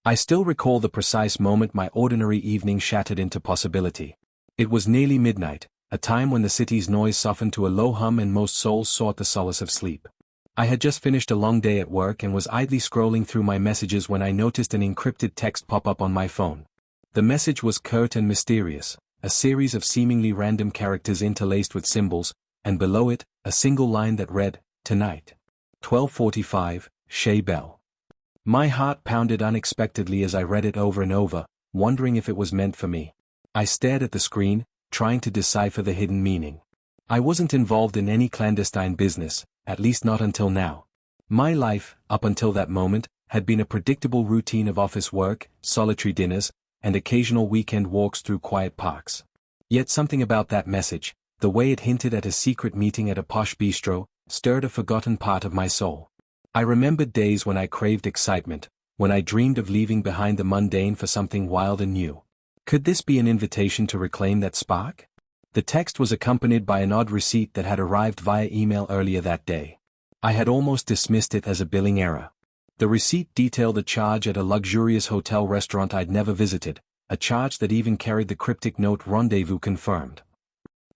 I still recall the precise moment my ordinary evening shattered into possibility. It was nearly midnight, a time when the city's noise softened to a low hum and most souls sought the solace of sleep. I had just finished a long day at work and was idly scrolling through my messages when I noticed an encrypted text pop up on my phone. The message was curt and mysterious, a series of seemingly random characters interlaced with symbols, and below it, a single line that read, "Tonight. 12:45, Shea Bell." My heart pounded unexpectedly as I read it over and over, wondering if it was meant for me. I stared at the screen, trying to decipher the hidden meaning. I wasn't involved in any clandestine business, at least not until now. My life, up until that moment, had been a predictable routine of office work, solitary dinners, and occasional weekend walks through quiet parks. Yet something about that message, the way it hinted at a secret meeting at a posh bistro, stirred a forgotten part of my soul. I remembered days when I craved excitement, when I dreamed of leaving behind the mundane for something wild and new. Could this be an invitation to reclaim that spark? The text was accompanied by an odd receipt that had arrived via email earlier that day. I had almost dismissed it as a billing error. The receipt detailed a charge at a luxurious hotel restaurant I'd never visited, a charge that even carried the cryptic note "Rendezvous confirmed."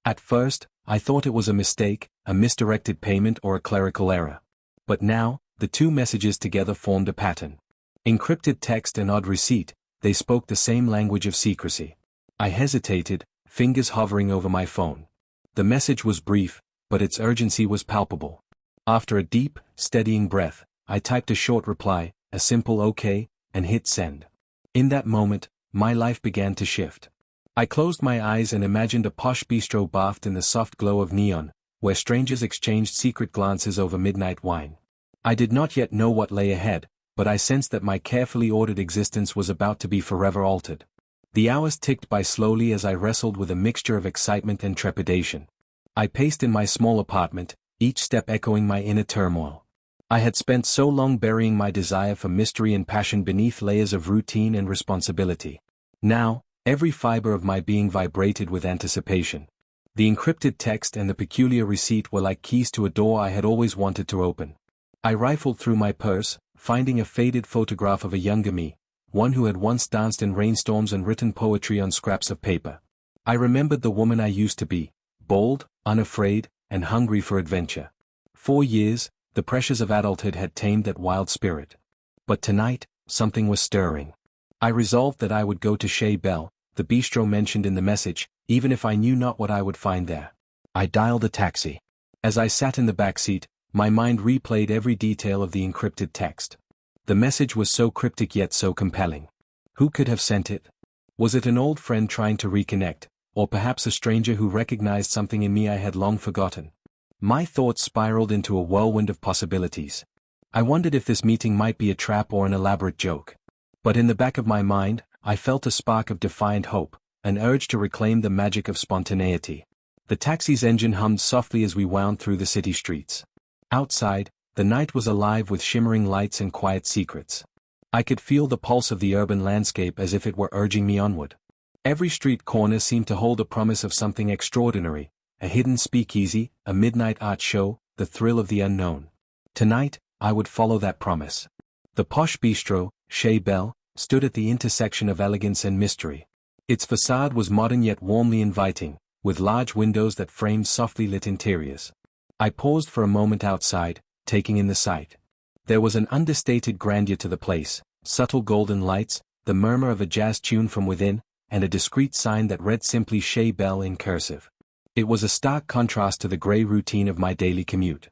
At first, I thought it was a mistake, a misdirected payment or a clerical error. But now, the two messages together formed a pattern. Encrypted text and odd receipt, they spoke the same language of secrecy. I hesitated, fingers hovering over my phone. The message was brief, but its urgency was palpable. After a deep, steadying breath, I typed a short reply, a simple "okay," and hit send. In that moment, my life began to shift. I closed my eyes and imagined a posh bistro bathed in the soft glow of neon, where strangers exchanged secret glances over midnight wine. I did not yet know what lay ahead, but I sensed that my carefully ordered existence was about to be forever altered. The hours ticked by slowly as I wrestled with a mixture of excitement and trepidation. I paced in my small apartment, each step echoing my inner turmoil. I had spent so long burying my desire for mystery and passion beneath layers of routine and responsibility. Now, every fiber of my being vibrated with anticipation. The encrypted text and the peculiar receipt were like keys to a door I had always wanted to open. I rifled through my purse, finding a faded photograph of a younger me, one who had once danced in rainstorms and written poetry on scraps of paper. I remembered the woman I used to be, bold, unafraid, and hungry for adventure. 4 years, the pressures of adulthood had tamed that wild spirit. But tonight, something was stirring. I resolved that I would go to Shea Bell, the bistro mentioned in the message, even if I knew not what I would find there. I dialed a taxi. As I sat in the back seat, my mind replayed every detail of the encrypted text. The message was so cryptic yet so compelling. Who could have sent it? Was it an old friend trying to reconnect, or perhaps a stranger who recognized something in me I had long forgotten? My thoughts spiraled into a whirlwind of possibilities. I wondered if this meeting might be a trap or an elaborate joke. But in the back of my mind, I felt a spark of defiant hope, an urge to reclaim the magic of spontaneity. The taxi's engine hummed softly as we wound through the city streets. Outside, the night was alive with shimmering lights and quiet secrets. I could feel the pulse of the urban landscape as if it were urging me onward. Every street corner seemed to hold a promise of something extraordinary, a hidden speakeasy, a midnight art show, the thrill of the unknown. Tonight, I would follow that promise. The posh bistro, Shea Bell, stood at the intersection of elegance and mystery. Its facade was modern yet warmly inviting, with large windows that framed softly lit interiors. I paused for a moment outside, taking in the sight. There was an understated grandeur to the place, subtle golden lights, the murmur of a jazz tune from within, and a discreet sign that read simply Shea Bell in cursive. It was a stark contrast to the grey routine of my daily commute.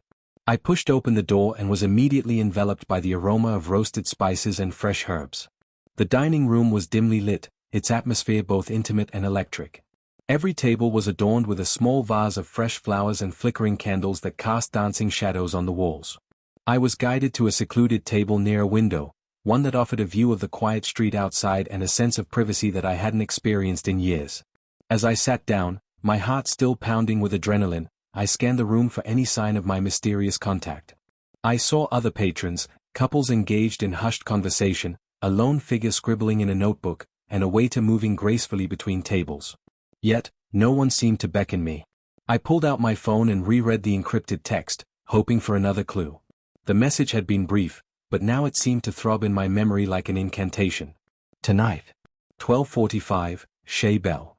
I pushed open the door and was immediately enveloped by the aroma of roasted spices and fresh herbs. The dining room was dimly lit, its atmosphere both intimate and electric. Every table was adorned with a small vase of fresh flowers and flickering candles that cast dancing shadows on the walls. I was guided to a secluded table near a window, one that offered a view of the quiet street outside and a sense of privacy that I hadn't experienced in years. As I sat down, my heart still pounding with adrenaline, I scanned the room for any sign of my mysterious contact. I saw other patrons, couples engaged in hushed conversation, a lone figure scribbling in a notebook, and a waiter moving gracefully between tables. Yet, no one seemed to beckon me. I pulled out my phone and reread the encrypted text, hoping for another clue. The message had been brief, but now it seemed to throb in my memory like an incantation. Tonight. 12:45, Shea Bell.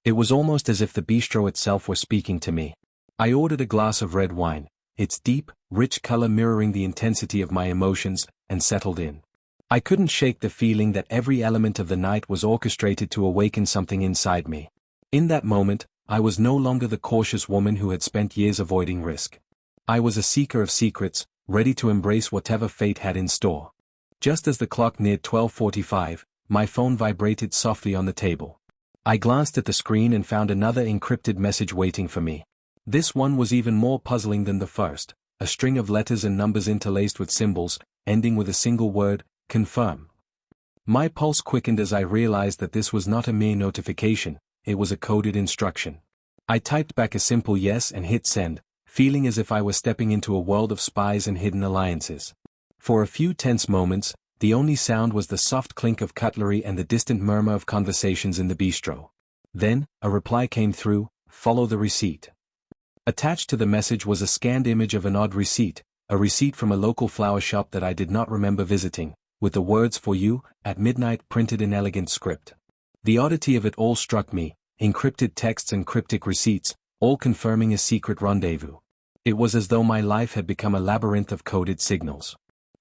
It was almost as if the bistro itself were speaking to me. I ordered a glass of red wine, its deep, rich color mirroring the intensity of my emotions, and settled in. I couldn't shake the feeling that every element of the night was orchestrated to awaken something inside me. In that moment, I was no longer the cautious woman who had spent years avoiding risk. I was a seeker of secrets, ready to embrace whatever fate had in store. Just as the clock neared 12:45, my phone vibrated softly on the table. I glanced at the screen and found another encrypted message waiting for me. This one was even more puzzling than the first, a string of letters and numbers interlaced with symbols, ending with a single word, confirm. My pulse quickened as I realized that this was not a mere notification, it was a coded instruction. I typed back a simple yes and hit send, feeling as if I were stepping into a world of spies and hidden alliances. For a few tense moments, the only sound was the soft clink of cutlery and the distant murmur of conversations in the bistro. Then, a reply came through, follow the receipt. Attached to the message was a scanned image of an odd receipt, a receipt from a local flower shop that I did not remember visiting, with the words "for you" at midnight printed in elegant script. The oddity of it all struck me, encrypted texts and cryptic receipts, all confirming a secret rendezvous. It was as though my life had become a labyrinth of coded signals.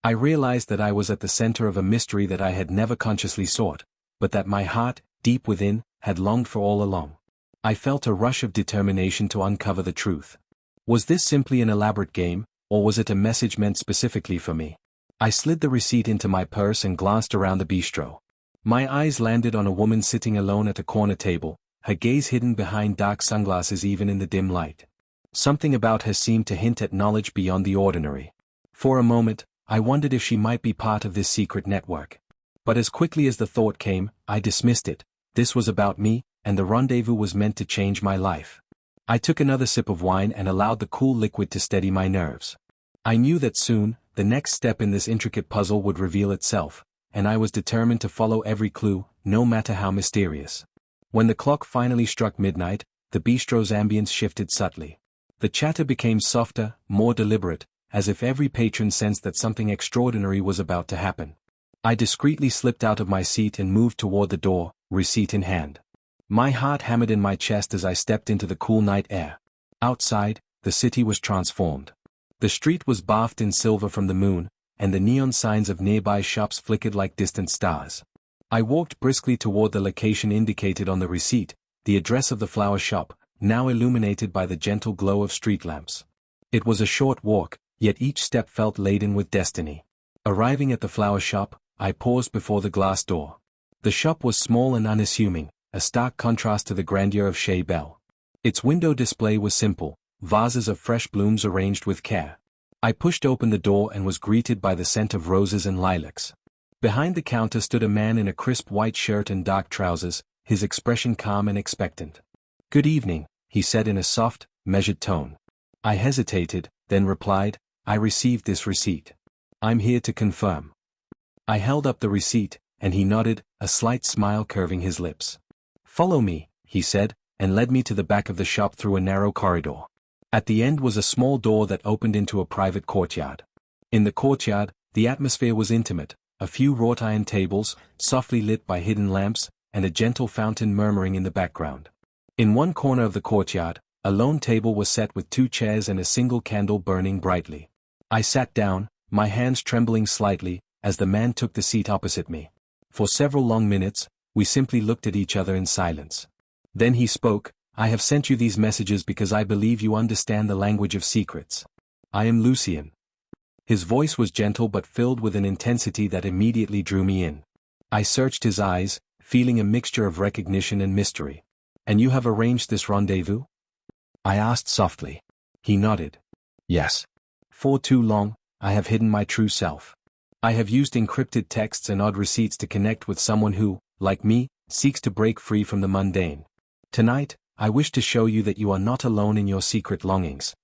I realized that I was at the center of a mystery that I had never consciously sought, but that my heart, deep within, had longed for all along. I felt a rush of determination to uncover the truth. Was this simply an elaborate game, or was it a message meant specifically for me? I slid the receipt into my purse and glanced around the bistro. My eyes landed on a woman sitting alone at a corner table, her gaze hidden behind dark sunglasses even in the dim light. Something about her seemed to hint at knowledge beyond the ordinary. For a moment, I wondered if she might be part of this secret network. But as quickly as the thought came, I dismissed it. This was about me, and the rendezvous was meant to change my life. I took another sip of wine and allowed the cool liquid to steady my nerves. I knew that soon, the next step in this intricate puzzle would reveal itself, and I was determined to follow every clue, no matter how mysterious. When the clock finally struck midnight, the bistro's ambience shifted subtly. The chatter became softer, more deliberate, as if every patron sensed that something extraordinary was about to happen. I discreetly slipped out of my seat and moved toward the door, receipt in hand. My heart hammered in my chest as I stepped into the cool night air. Outside, the city was transformed. The street was bathed in silver from the moon, and the neon signs of nearby shops flickered like distant stars. I walked briskly toward the location indicated on the receipt, the address of the flower shop, now illuminated by the gentle glow of street lamps. It was a short walk, yet each step felt laden with destiny. Arriving at the flower shop, I paused before the glass door. The shop was small and unassuming, a stark contrast to the grandeur of Shea Bell. Its window display was simple, vases of fresh blooms arranged with care. I pushed open the door and was greeted by the scent of roses and lilacs. Behind the counter stood a man in a crisp white shirt and dark trousers, his expression calm and expectant. "Good evening," he said in a soft, measured tone. I hesitated, then replied, "I received this receipt. I'm here to confirm." I held up the receipt, and he nodded, a slight smile curving his lips. "Follow me," he said, and led me to the back of the shop through a narrow corridor. At the end was a small door that opened into a private courtyard. In the courtyard, the atmosphere was intimate, a few wrought iron tables, softly lit by hidden lamps, and a gentle fountain murmuring in the background. In one corner of the courtyard, a lone table was set with 2 chairs and a single candle burning brightly. I sat down, my hands trembling slightly, as the man took the seat opposite me. For several long minutes, we simply looked at each other in silence. Then he spoke, "I have sent you these messages because I believe you understand the language of secrets. I am Lucien." His voice was gentle but filled with an intensity that immediately drew me in. I searched his eyes, feeling a mixture of recognition and mystery. "And you have arranged this rendezvous?" I asked softly. He nodded. "Yes. For too long, I have hidden my true self. I have used encrypted texts and odd receipts to connect with someone who, like me, seeks to break free from the mundane. Tonight, I wish to show you that you are not alone in your secret longings."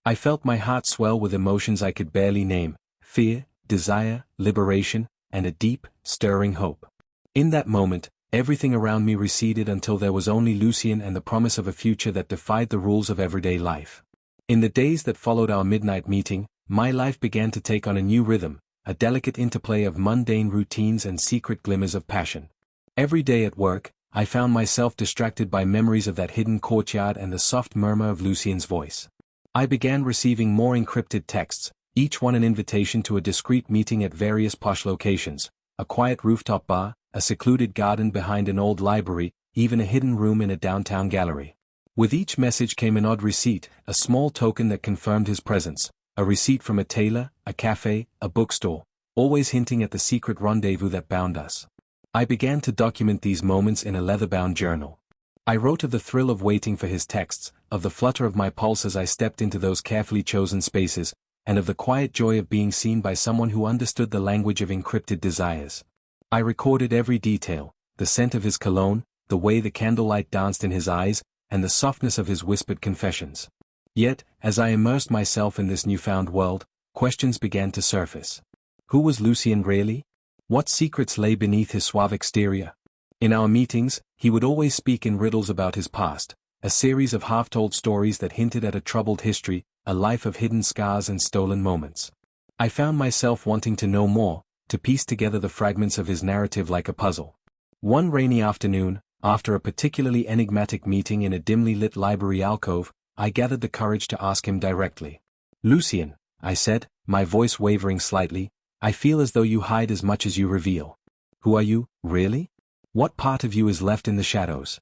I felt my heart swell with emotions I could barely name, fear, desire, liberation, and a deep, stirring hope. In that moment, everything around me receded until there was only Lucien and the promise of a future that defied the rules of everyday life. In the days that followed our midnight meeting, my life began to take on a new rhythm, a delicate interplay of mundane routines and secret glimmers of passion. Every day at work, I found myself distracted by memories of that hidden courtyard and the soft murmur of Lucien's voice. I began receiving more encrypted texts, each one an invitation to a discreet meeting at various posh locations, a quiet rooftop bar, a secluded garden behind an old library, even a hidden room in a downtown gallery. With each message came an odd receipt, a small token that confirmed his presence, a receipt from a tailor, a cafe, a bookstore, always hinting at the secret rendezvous that bound us. I began to document these moments in a leather-bound journal. I wrote of the thrill of waiting for his texts, of the flutter of my pulse as I stepped into those carefully chosen spaces, and of the quiet joy of being seen by someone who understood the language of encrypted desires. I recorded every detail, the scent of his cologne, the way the candlelight danced in his eyes, and the softness of his whispered confessions. Yet, as I immersed myself in this newfound world, questions began to surface. Who was Lucien really? What secrets lay beneath his suave exterior? In our meetings, he would always speak in riddles about his past, a series of half-told stories that hinted at a troubled history, a life of hidden scars and stolen moments. I found myself wanting to know more, to piece together the fragments of his narrative like a puzzle. One rainy afternoon, after a particularly enigmatic meeting in a dimly lit library alcove, I gathered the courage to ask him directly. "Lucien," I said, my voice wavering slightly, "I feel as though you hide as much as you reveal. Who are you, really? What part of you is left in the shadows?"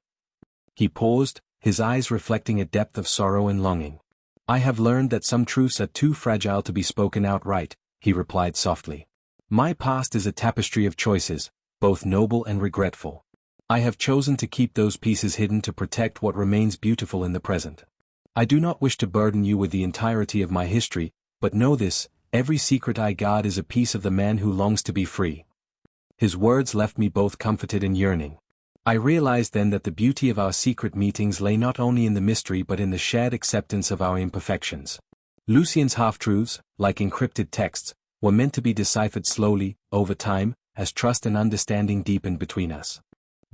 He paused, his eyes reflecting a depth of sorrow and longing. "I have learned that some truths are too fragile to be spoken outright," he replied softly. "My past is a tapestry of choices, both noble and regretful. I have chosen to keep those pieces hidden to protect what remains beautiful in the present. I do not wish to burden you with the entirety of my history, but know this: every secret I guard is a piece of the man who longs to be free." His words left me both comforted and yearning. I realized then that the beauty of our secret meetings lay not only in the mystery but in the shared acceptance of our imperfections. Lucien's half-truths, like encrypted texts, were meant to be deciphered slowly, over time, as trust and understanding deepened between us.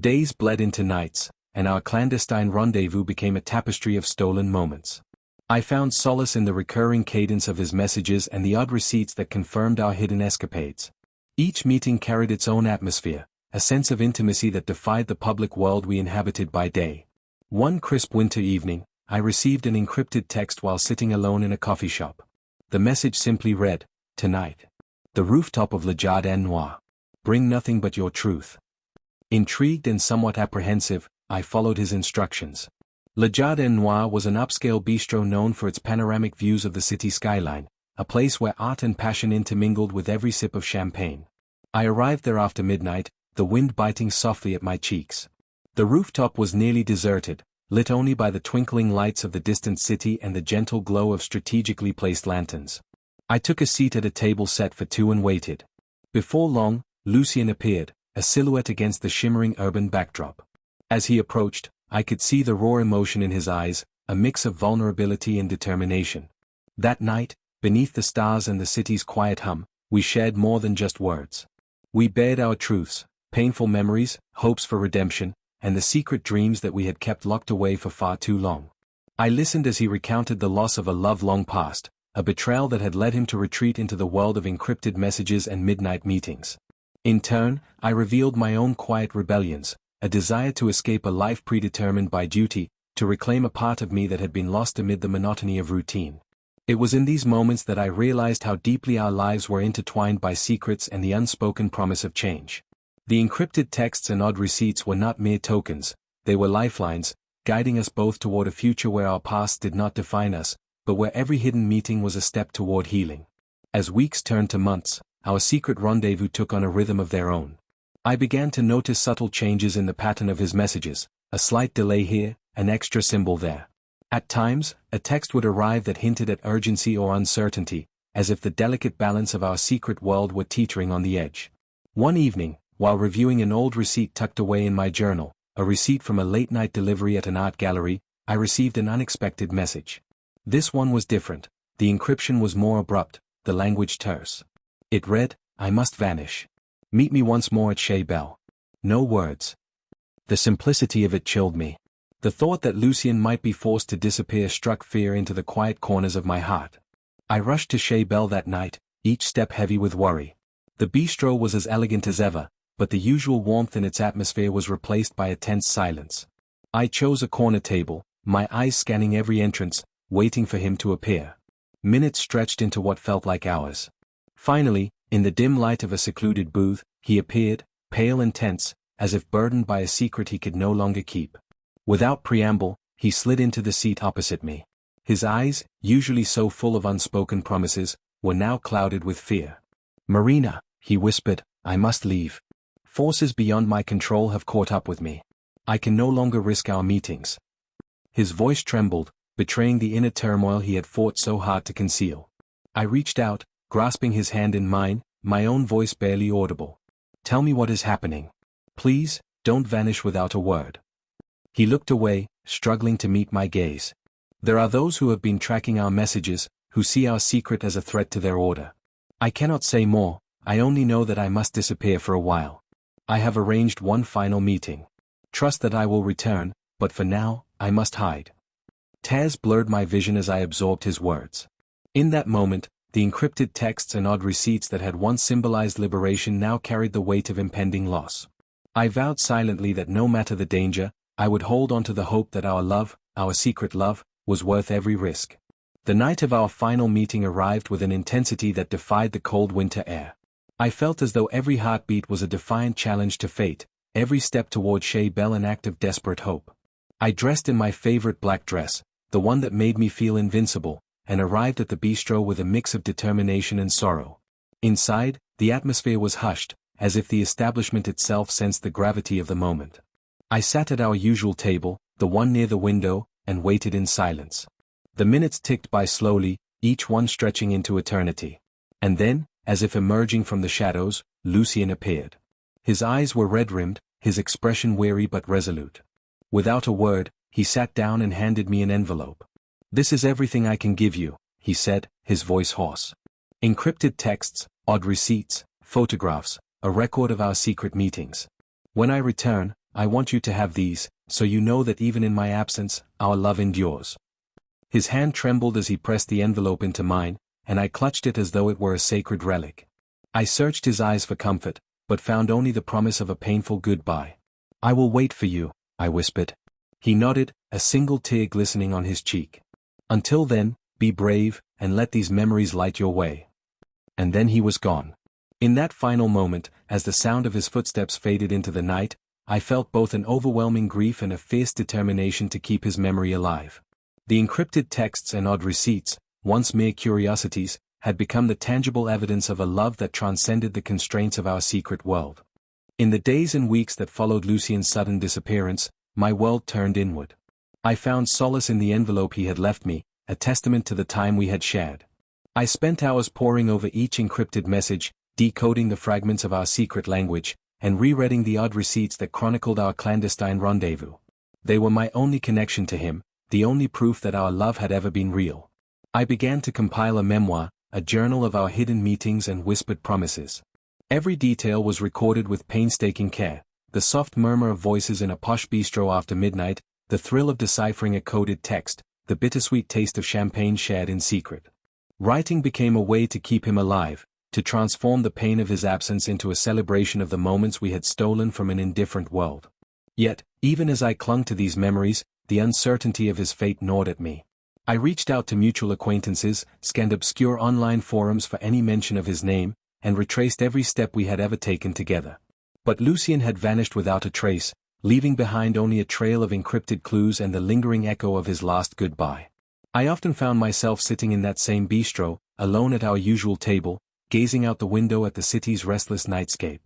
Days bled into nights, and our clandestine rendezvous became a tapestry of stolen moments. I found solace in the recurring cadence of his messages and the odd receipts that confirmed our hidden escapades. Each meeting carried its own atmosphere, a sense of intimacy that defied the public world we inhabited by day. One crisp winter evening, I received an encrypted text while sitting alone in a coffee shop. The message simply read, "Tonight. The rooftop of Le Jardin Noir. Bring nothing but your truth." Intrigued and somewhat apprehensive, I followed his instructions. Le Jardin Noir was an upscale bistro known for its panoramic views of the city skyline, a place where art and passion intermingled with every sip of champagne. I arrived there after midnight, the wind biting softly at my cheeks. The rooftop was nearly deserted, lit only by the twinkling lights of the distant city and the gentle glow of strategically placed lanterns. I took a seat at a table set for two and waited. Before long, Lucien appeared, a silhouette against the shimmering urban backdrop. As he approached, I could see the raw emotion in his eyes, a mix of vulnerability and determination. That night, beneath the stars and the city's quiet hum, we shared more than just words. We bared our truths, painful memories, hopes for redemption, and the secret dreams that we had kept locked away for far too long. I listened as he recounted the loss of a love long past, a betrayal that had led him to retreat into the world of encrypted messages and midnight meetings. In turn, I revealed my own quiet rebellions, a desire to escape a life predetermined by duty, to reclaim a part of me that had been lost amid the monotony of routine. It was in these moments that I realized how deeply our lives were intertwined by secrets and the unspoken promise of change. The encrypted texts and odd receipts were not mere tokens, they were lifelines, guiding us both toward a future where our past did not define us, but where every hidden meeting was a step toward healing. As weeks turned to months, our secret rendezvous took on a rhythm of their own. I began to notice subtle changes in the pattern of his messages, a slight delay here, an extra symbol there. At times, a text would arrive that hinted at urgency or uncertainty, as if the delicate balance of our secret world were teetering on the edge. One evening, while reviewing an old receipt tucked away in my journal, a receipt from a late-night delivery at an art gallery, I received an unexpected message. This one was different. The encryption was more abrupt, the language terse. It read, "I must vanish. Meet me once more at Chez Belle." No words. The simplicity of it chilled me. The thought that Lucien might be forced to disappear struck fear into the quiet corners of my heart. I rushed to Chez Belle that night, each step heavy with worry. The bistro was as elegant as ever, but the usual warmth in its atmosphere was replaced by a tense silence. I chose a corner table, my eyes scanning every entrance, waiting for him to appear. Minutes stretched into what felt like hours. Finally, in the dim light of a secluded booth, he appeared, pale and tense, as if burdened by a secret he could no longer keep. Without preamble, he slid into the seat opposite me. His eyes, usually so full of unspoken promises, were now clouded with fear. "Marina," he whispered, "I must leave. Forces beyond my control have caught up with me. I can no longer risk our meetings." His voice trembled, betraying the inner turmoil he had fought so hard to conceal. I reached out, grasping his hand in mine, my own voice barely audible. "Tell me what is happening. Please, don't vanish without a word." He looked away, struggling to meet my gaze. "There are those who have been tracking our messages, who see our secret as a threat to their order. I cannot say more, I only know that I must disappear for a while. I have arranged one final meeting. Trust that I will return, but for now, I must hide." Tears blurred my vision as I absorbed his words. In that moment, the encrypted texts and odd receipts that had once symbolized liberation now carried the weight of impending loss. I vowed silently that no matter the danger, I would hold on to the hope that our love, our secret love, was worth every risk. The night of our final meeting arrived with an intensity that defied the cold winter air. I felt as though every heartbeat was a defiant challenge to fate, every step toward Shea Bell an act of desperate hope. I dressed in my favorite black dress, the one that made me feel invincible, and arrived at the bistro with a mix of determination and sorrow. Inside, the atmosphere was hushed, as if the establishment itself sensed the gravity of the moment. I sat at our usual table, the one near the window, and waited in silence. The minutes ticked by slowly, each one stretching into eternity. And then, as if emerging from the shadows, Lucien appeared. His eyes were red-rimmed, his expression weary but resolute. Without a word, he sat down and handed me an envelope. "This is everything I can give you," he said, his voice hoarse. "Encrypted texts, odd receipts, photographs, a record of our secret meetings. When I return, I want you to have these, so you know that even in my absence, our love endures." His hand trembled as he pressed the envelope into mine, and I clutched it as though it were a sacred relic. I searched his eyes for comfort, but found only the promise of a painful goodbye. "I will wait for you," I whispered. He nodded, a single tear glistening on his cheek. "Until then, be brave, and let these memories light your way." And then he was gone. In that final moment, as the sound of his footsteps faded into the night, I felt both an overwhelming grief and a fierce determination to keep his memory alive. The encrypted texts and odd receipts, once mere curiosities, had become the tangible evidence of a love that transcended the constraints of our secret world. In the days and weeks that followed Lucien's sudden disappearance, my world turned inward. I found solace in the envelope he had left me, a testament to the time we had shared. I spent hours poring over each encrypted message, decoding the fragments of our secret language, and rereading the odd receipts that chronicled our clandestine rendezvous. They were my only connection to him, the only proof that our love had ever been real. I began to compile a memoir, a journal of our hidden meetings and whispered promises. Every detail was recorded with painstaking care, the soft murmur of voices in a posh bistro after midnight, the thrill of deciphering a coded text, the bittersweet taste of champagne shared in secret. Writing became a way to keep him alive, to transform the pain of his absence into a celebration of the moments we had stolen from an indifferent world. Yet, even as I clung to these memories, the uncertainty of his fate gnawed at me. I reached out to mutual acquaintances, scanned obscure online forums for any mention of his name, and retraced every step we had ever taken together. But Lucien had vanished without a trace, leaving behind only a trail of encrypted clues and the lingering echo of his last goodbye. I often found myself sitting in that same bistro, alone at our usual table, gazing out the window at the city's restless nightscape.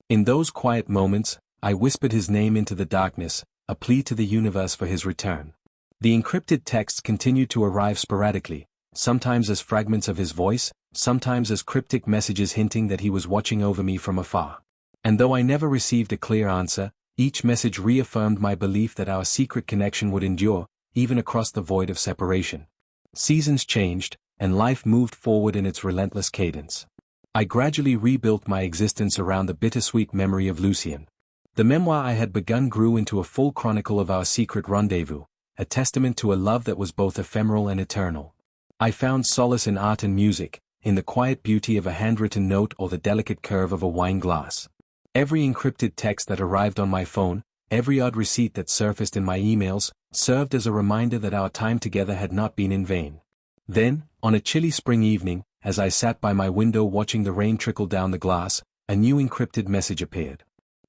In those quiet moments, I whispered his name into the darkness, a plea to the universe for his return. The encrypted texts continued to arrive sporadically, sometimes as fragments of his voice, sometimes as cryptic messages hinting that he was watching over me from afar. And though I never received a clear answer, each message reaffirmed my belief that our secret connection would endure, even across the void of separation. Seasons changed, and life moved forward in its relentless cadence. I gradually rebuilt my existence around the bittersweet memory of Lucien. The memoir I had begun grew into a full chronicle of our secret rendezvous, a testament to a love that was both ephemeral and eternal. I found solace in art and music, in the quiet beauty of a handwritten note or the delicate curve of a wine glass. Every encrypted text that arrived on my phone, every odd receipt that surfaced in my emails, served as a reminder that our time together had not been in vain. Then, on a chilly spring evening, as I sat by my window watching the rain trickle down the glass, a new encrypted message appeared.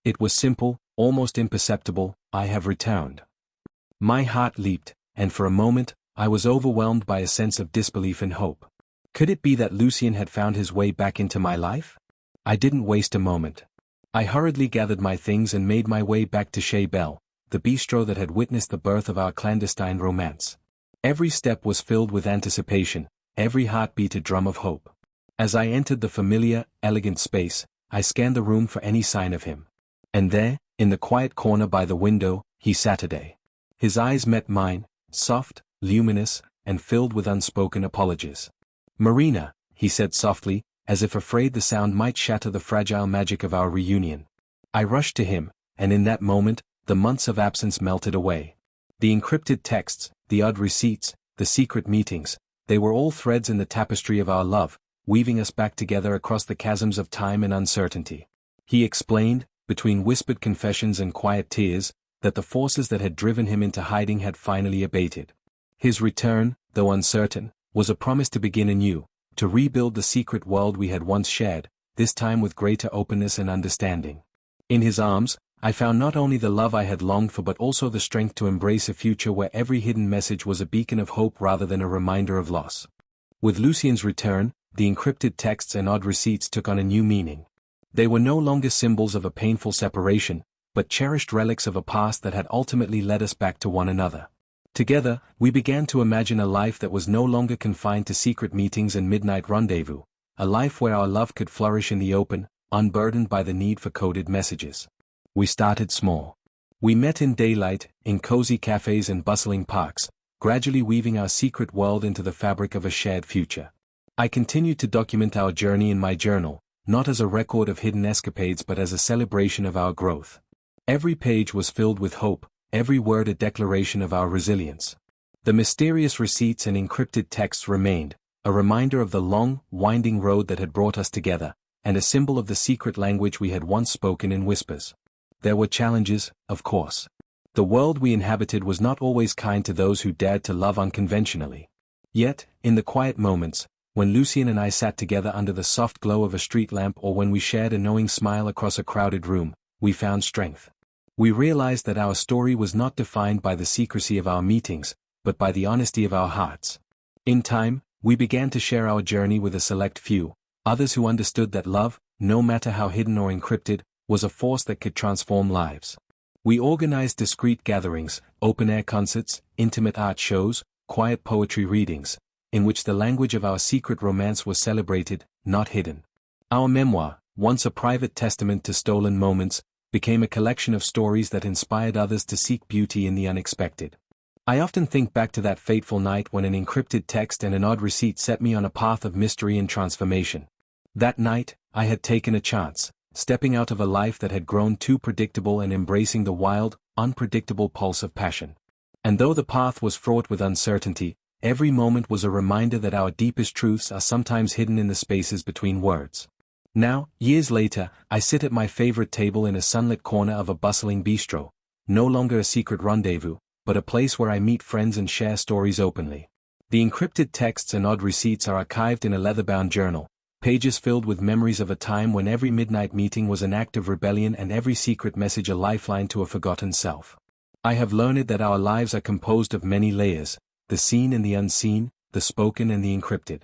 It was simple, almost imperceptible: "I have returned." My heart leaped, and for a moment, I was overwhelmed by a sense of disbelief and hope. Could it be that Lucien had found his way back into my life? I didn't waste a moment. I hurriedly gathered my things and made my way back to Chez Belle, the bistro that had witnessed the birth of our clandestine romance. Every step was filled with anticipation, every heartbeat a drum of hope. As I entered the familiar, elegant space, I scanned the room for any sign of him. And there, in the quiet corner by the window, he sat. His eyes met mine, soft, luminous, and filled with unspoken apologies. "Marina," he said softly, as if afraid the sound might shatter the fragile magic of our reunion. I rushed to him, and in that moment, the months of absence melted away. The encrypted texts, the odd receipts, the secret meetings, they were all threads in the tapestry of our love, weaving us back together across the chasms of time and uncertainty. He explained, between whispered confessions and quiet tears, that the forces that had driven him into hiding had finally abated. His return, though uncertain, was a promise to begin anew, to rebuild the secret world we had once shared, this time with greater openness and understanding. In his arms, I found not only the love I had longed for but also the strength to embrace a future where every hidden message was a beacon of hope rather than a reminder of loss. With Lucien's return, the encrypted texts and odd receipts took on a new meaning. They were no longer symbols of a painful separation, but cherished relics of a past that had ultimately led us back to one another. Together, we began to imagine a life that was no longer confined to secret meetings and midnight rendezvous, a life where our love could flourish in the open, unburdened by the need for coded messages. We started small. We met in daylight, in cozy cafes and bustling parks, gradually weaving our secret world into the fabric of a shared future. I continued to document our journey in my journal, not as a record of hidden escapades but as a celebration of our growth. Every page was filled with hope, every word a declaration of our resilience. The mysterious receipts and encrypted texts remained, a reminder of the long, winding road that had brought us together, and a symbol of the secret language we had once spoken in whispers. There were challenges, of course. The world we inhabited was not always kind to those who dared to love unconventionally. Yet, in the quiet moments, when Lucien and I sat together under the soft glow of a street lamp or when we shared a knowing smile across a crowded room, we found strength. We realized that our story was not defined by the secrecy of our meetings, but by the honesty of our hearts. In time, we began to share our journey with a select few, others who understood that love, no matter how hidden or encrypted, was a force that could transform lives. We organized discreet gatherings, open-air concerts, intimate art shows, quiet poetry readings, in which the language of our secret romance was celebrated, not hidden. Our memoir, once a private testament to stolen moments, became a collection of stories that inspired others to seek beauty in the unexpected. I often think back to that fateful night when an encrypted text and an odd receipt set me on a path of mystery and transformation. That night, I had taken a chance, stepping out of a life that had grown too predictable and embracing the wild, unpredictable pulse of passion. And though the path was fraught with uncertainty, every moment was a reminder that our deepest truths are sometimes hidden in the spaces between words. Now, years later, I sit at my favorite table in a sunlit corner of a bustling bistro, no longer a secret rendezvous, but a place where I meet friends and share stories openly. The encrypted texts and odd receipts are archived in a leather-bound journal, pages filled with memories of a time when every midnight meeting was an act of rebellion and every secret message a lifeline to a forgotten self. I have learned that our lives are composed of many layers, the seen and the unseen, the spoken and the encrypted.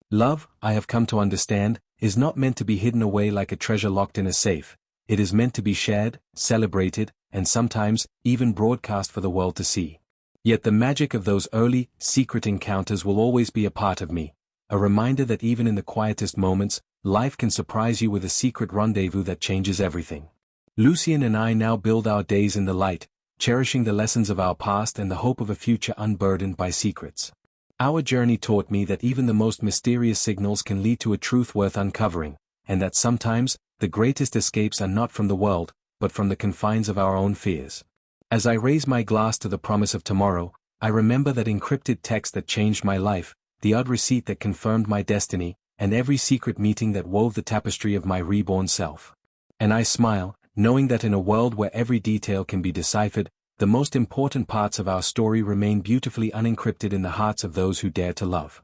Love, I have come to understand, is not meant to be hidden away like a treasure locked in a safe. It is meant to be shared, celebrated, and sometimes, even broadcast for the world to see. Yet the magic of those early, secret encounters will always be a part of me, a reminder that even in the quietest moments, life can surprise you with a secret rendezvous that changes everything. Lucien and I now build our days in the light, cherishing the lessons of our past and the hope of a future unburdened by secrets. Our journey taught me that even the most mysterious signals can lead to a truth worth uncovering, and that sometimes, the greatest escapes are not from the world, but from the confines of our own fears. As I raise my glass to the promise of tomorrow, I remember that encrypted text that changed my life, the odd receipt that confirmed my destiny, and every secret meeting that wove the tapestry of my reborn self. And I smile, knowing that in a world where every detail can be deciphered, the most important parts of our story remain beautifully unencrypted in the hearts of those who dare to love.